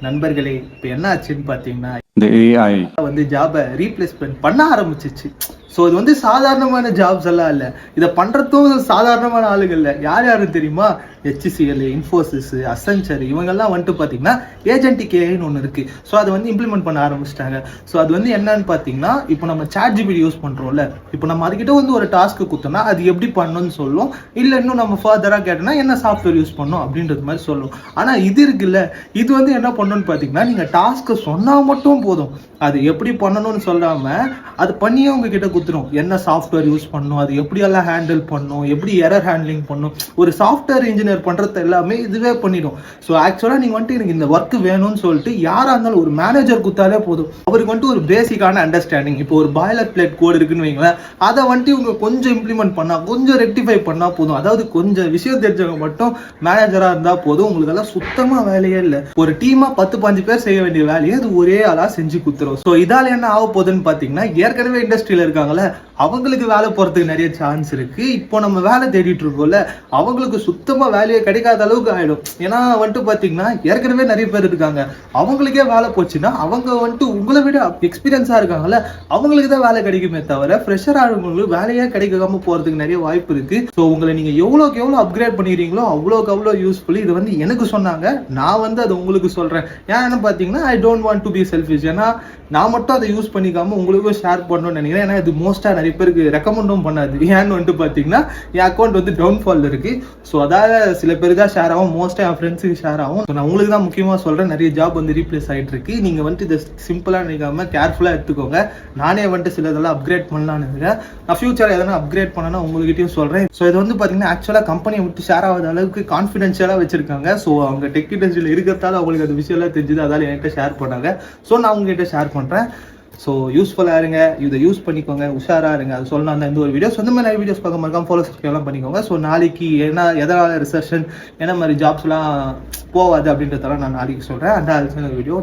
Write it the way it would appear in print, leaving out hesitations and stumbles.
நண்பர்களே, இப்போ என்ன ஆச்சுன்னு பார்த்தீங்கன்னா, இந்த AI வந்து ஜாபை ரீப்ளேஸ்மெண்ட் பண்ண ஆரம்பிச்சிச்சு. ஸோ இது வந்து சாதாரணமான ஜாப்ஸ் எல்லாம் இல்லை. இதை பண்ணுறதும் சாதாரணமான ஆளுகள் இல்லை. யார் யாருன்னு தெரியுமா? HCL, இன்ஃபோசிஸ், அசென்ச்சர் இவங்கெல்லாம் வந்துட்டு பார்த்தீங்கன்னா ஏஜென்டிக் ஏஐன்னு ஒன்று இருக்குது. ஸோ அதை வந்து இம்ப்ளிமெண்ட் பண்ண ஆரம்பிச்சிட்டாங்க. ஸோ அது வந்து என்னன்னு பார்த்தீங்கன்னா, இப்போ நம்ம ChatGPT யூஸ் பண்ணுறோம்ல, இப்போ நம்ம அதுக்கிட்ட வந்து ஒரு டாஸ்க்கு கொடுத்தோம்னா அது எப்படி பண்ணணும்னு சொல்லும். இல்லை இன்னும் நம்ம ஃபர்தராக கேட்டோம்னா என்ன சாஃப்ட்வேர் யூஸ் பண்ணணும் அப்படின்றது மாதிரி சொல்லும். ஆனால் இது இருக்குல்ல, இது வந்து என்ன பண்ணணும்னு பார்த்தீங்கன்னா, நீங்கள் டாஸ்க்கு சொன்னால் மட்டும் போதும். அது எப்படி பண்ணணும்னு சொல்லாமல் அது பண்ணியே உங்ககிட்ட கொடுத்துரும். என்ன சாஃப்ட்வேர் யூஸ் பண்ணணும், அது எப்படியெல்லாம் ஹேண்டில் பண்ணணும், எப்படி எரர் ஹேண்ட்லிங் பண்ணணும், ஒரு சாஃப்ட்வேர் இன்ஜினியர் பண்ணுறது எல்லாமே இதுவே பண்ணிடும். ஸோ ஆக்சுவலாக நீங்கள் வந்துட்டு எனக்கு இந்த ஒர்க் வேணும்னு சொல்லிட்டு யாராக இருந்தாலும் ஒரு மேனேஜர் கொடுத்தாலே போதும். அவருக்கு வந்துட்டு ஒரு பேசிக்கான அண்டர்ஸ்டாண்டிங், இப்போ ஒரு பாய்லர் பிளேட் கோடு இருக்குன்னு வைங்களேன், அதை வந்துட்டு இவங்க கொஞ்சம் இம்ப்ளிமெண்ட் பண்ணால், கொஞ்சம் ரெக்டிஃபை பண்ணால் போதும். அதாவது கொஞ்சம் விஷயம் தெரிஞ்சவங்க மட்டும் மேனேஜராக இருந்தால் போதும். உங்களுக்கெல்லாம் சுத்தமாக வேலையே இல்லை. ஒரு டீமாக 10-15 பேர் செய்ய வேண்டிய வேலையை அது ஒரே ஆளாக செஞ்சு கொடுத்துரும். ஸோ இதால என்ன ஆக போகுதுன்னு பார்த்தீங்கன்னா, ஏற்கனவே இண்டஸ்ட்ரியில் இருக்காங்கல்ல, அவங்களுக்கு வேலை போகிறதுக்கு நிறைய சான்ஸ் இருக்கு. இப்போ நம்ம வேலை தேடிட்டு இருக்கோம்ல, அவங்களுக்கு சுத்தமாக வேலையை கிடைக்காத அளவுக்கு ஆயிடும். ஏன்னா வந்துட்டு பார்த்தீங்கன்னா, ஏற்கனவே நிறைய பேர் இருக்காங்க, அவங்களுக்கே வேலை போச்சுன்னா அவங்க வந்துட்டு உங்களை விட எக்ஸ்பீரியன்ஸாக இருக்காங்கல்ல, அவங்களுக்கு தான் வேலை கிடைக்குமே தவிர ஃப்ரெஷராக இருக்கவங்களுக்கு வேலையே கிடைக்காம போகிறதுக்கு நிறைய வாய்ப்பு இருக்கு. ஸோ உங்களை நீங்கள் எவ்வளோக்கு எவ்வளோ அப்கிரேட் பண்ணிடுறீங்களோ அவ்வளோக்கு அவ்வளோ யூஸ்ஃபுல். இது வந்து எனக்கு சொன்னாங்க, நான் வந்து அது உங்களுக்கு சொல்கிறேன். ஏன்னு பார்த்தீங்கன்னா, I don't want to be selfish. ஏன்னா நான் மட்டும் அதை யூஸ் பண்ணிக்காம உங்களுக்கும் ஷேர் பண்ணணும்னு நினைக்கிறேன். ஏன்னா இது மோஸ்ட்டாக நிறைய பேருக்கு ரெக்கமெண்டும் பண்ணாது. ஏன்னு வந்துட்டு பார்த்தீங்கன்னா, என் அக்கௌண்ட் வந்து டவுன்ஃபால் இருக்கு. ஸோ அதாவது சில பேர் தான் ஷேர் ஆகும், மோஸ்ட்டாக என் ஃப்ரெண்ட்ஸுக்கு ஷேர் ஆகும். ஸோ நான் உங்களுக்கு தான் முக்கியமாக சொல்கிறேன், நிறைய ஜாப் வந்து ரீப்ளேஸ் ஆகிட்டு இருக்கு. நீங்கள் வந்துட்டு இதை சிம்பிளாக நினைக்காம கேர்ஃபுல்லாக எடுத்துக்கோங்க. நானே வந்துட்டு சில இதெல்லாம் அப்கிரேட் பண்ணலான்னு இருக்கேன். நான் ஃபியூச்சர் எதனா அப்கிரேட் பண்ணனா உங்ககிட்டயும் சொல்கிறேன். ஸோ இது வந்து பார்த்தீங்கன்னா ஆக்சுவலாக கம்பெனியை விட்டு ஷேர் ஆகாத அளவுக்கு கான்ஃபிடென்ஷியலாக வச்சிருக்காங்க. ஸோ அவங்க டெக் இண்டஸ்ட்ரியில் இருக்கிறதால அவங்களுக்கு அந்த விஷயம்லாம் தெரிஞ்சுது, அதால் என்கிட்ட ஷேர் பண்ணாங்க. ஸோ நான் உங்ககிட்ட ஷேர் பண்ணுறேன். ஸோ யூஸ்ஃபுல்லாக இருங்க, இதை யூஸ் பண்ணிக்கோங்க, உஷாராக இருங்க. அது சொல்லணும் அந்த இந்த ஒரு வீடியோஸ் வந்து நிறைய வீடியோஸ் பார்க்க மறக்காம ஃபாலோ சப்ஸ்கிரைப்லாம் பண்ணிக்கோங்க. ஸோ நாளைக்கு என்ன எதனால் ரிசர்ஷன் என்ன மாதிரி ஜாப்ஸ்லாம் போகாது அப்படின்றதெல்லாம் நான் நாளைக்கு சொல்கிறேன். அந்த வீடியோ